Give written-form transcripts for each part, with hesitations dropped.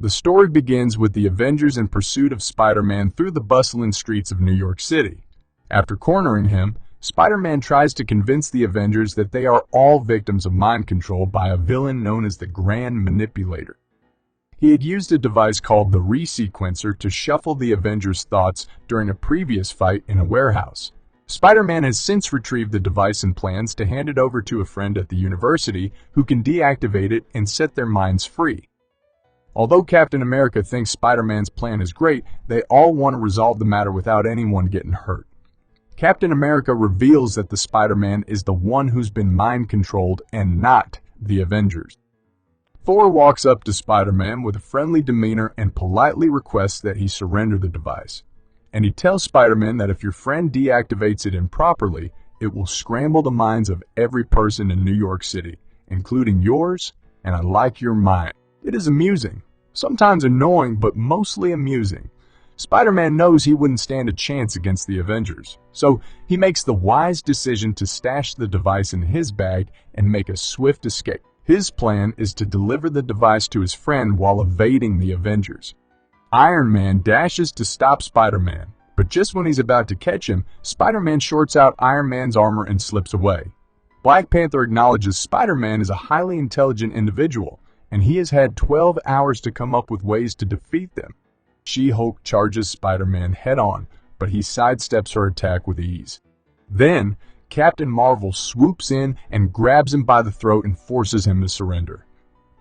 The story begins with the Avengers in pursuit of Spider-Man through the bustling streets of New York City. After cornering him, Spider-Man tries to convince the Avengers that they are all victims of mind control by a villain known as the Grand Manipulator. He had used a device called the Resequencer to shuffle the Avengers' thoughts during a previous fight in a warehouse. Spider-Man has since retrieved the device and plans to hand it over to a friend at the university who can deactivate it and set their minds free. Although Captain America thinks Spider-Man's plan is great, they all want to resolve the matter without anyone getting hurt. Captain America reveals that the Spider-Man is the one who's been mind-controlled and not the Avengers. Thor walks up to Spider-Man with a friendly demeanor and politely requests that he surrender the device. And he tells Spider-Man that if your friend deactivates it improperly, it will scramble the minds of every person in New York City, including yours, and I like your mind. It is amusing, sometimes annoying, but mostly amusing. Spider-Man knows he wouldn't stand a chance against the Avengers, so he makes the wise decision to stash the device in his bag and make a swift escape. His plan is to deliver the device to his friend while evading the Avengers. Iron Man dashes to stop Spider-Man, but just when he's about to catch him, Spider-Man shorts out Iron Man's armor and slips away. Black Panther acknowledges Spider-Man is a highly intelligent individual, and he has had 12 hours to come up with ways to defeat them. She-Hulk charges Spider-Man head-on, but he sidesteps her attack with ease. Then, Captain Marvel swoops in and grabs him by the throat and forces him to surrender.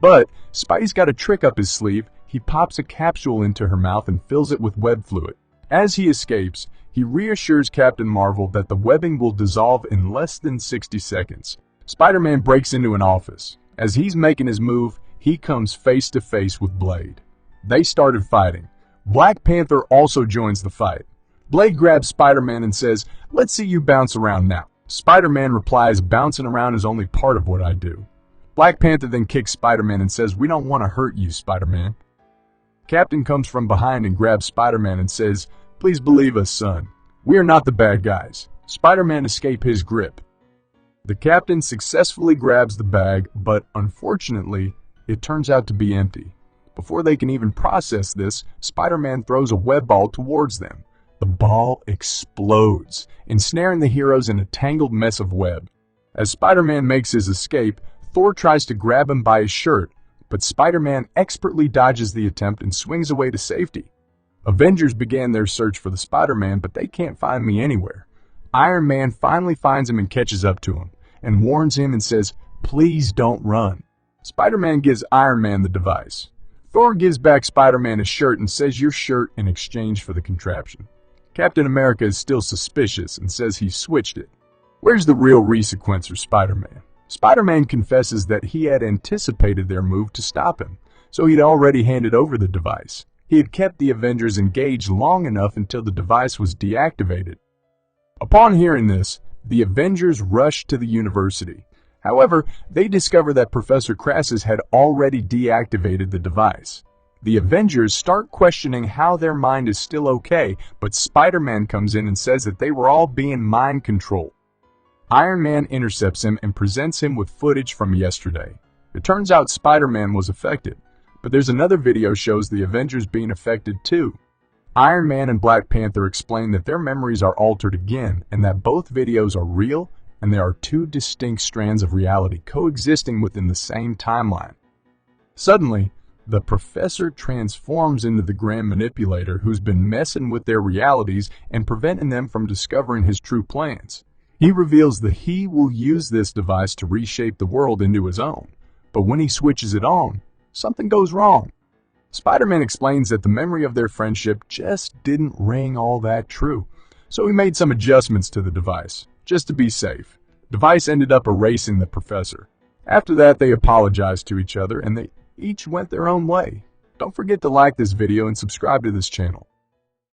But Spidey's got a trick up his sleeve. He pops a capsule into her mouth and fills it with web fluid. As he escapes, he reassures Captain Marvel that the webbing will dissolve in less than 60 seconds. Spider-Man breaks into an office. As he's making his move, he comes face to face with Blade. They started fighting. Black Panther also joins the fight. Blade grabs Spider-Man and says, "Let's see you bounce around now." Spider-Man replies, "Bouncing around is only part of what I do." Black Panther then kicks Spider-Man and says, "We don't want to hurt you, Spider-Man." Captain comes from behind and grabs Spider-Man and says, "Please believe us, son. We are not the bad guys." Spider-Man escapes his grip. The Captain successfully grabs the bag, but unfortunately, it turns out to be empty. Before they can even process this, Spider-Man throws a web ball towards them. The ball explodes, ensnaring the heroes in a tangled mess of web. As Spider-Man makes his escape, Thor tries to grab him by his shirt, but Spider-Man expertly dodges the attempt and swings away to safety. Avengers began their search for the Spider-Man, but they can't find me anywhere. Iron Man finally finds him and catches up to him, and warns him and says, "Please don't run." Spider-Man gives Iron Man the device. Thor gives back Spider-Man his shirt and says, "Your shirt," in exchange for the contraption. Captain America is still suspicious and says he switched it. Where's the real Resequencer, Spider-Man? Spider-Man confesses that he had anticipated their move to stop him, so he'd already handed over the device. He had kept the Avengers engaged long enough until the device was deactivated. Upon hearing this, the Avengers rushed to the university. However, they discover that Professor Crassus had already deactivated the device. The Avengers start questioning how their mind is still okay, but Spider-Man comes in and says that they were all being mind-controlled. Iron Man intercepts him and presents him with footage from yesterday. It turns out Spider-Man was affected, but there's another video shows the Avengers being affected too. Iron Man and Black Panther explain that their memories are altered again and that both videos are real and there are two distinct strands of reality coexisting within the same timeline. Suddenly, the Professor transforms into the Grand Manipulator who's been messing with their realities and preventing them from discovering his true plans. He reveals that he will use this device to reshape the world into his own, but when he switches it on, something goes wrong. Spider-Man explains that the memory of their friendship just didn't ring all that true, so he made some adjustments to the device, just to be safe. The device ended up erasing the Professor. After that, they apologized to each other and they each went their own way. Don't forget to like this video and subscribe to this channel.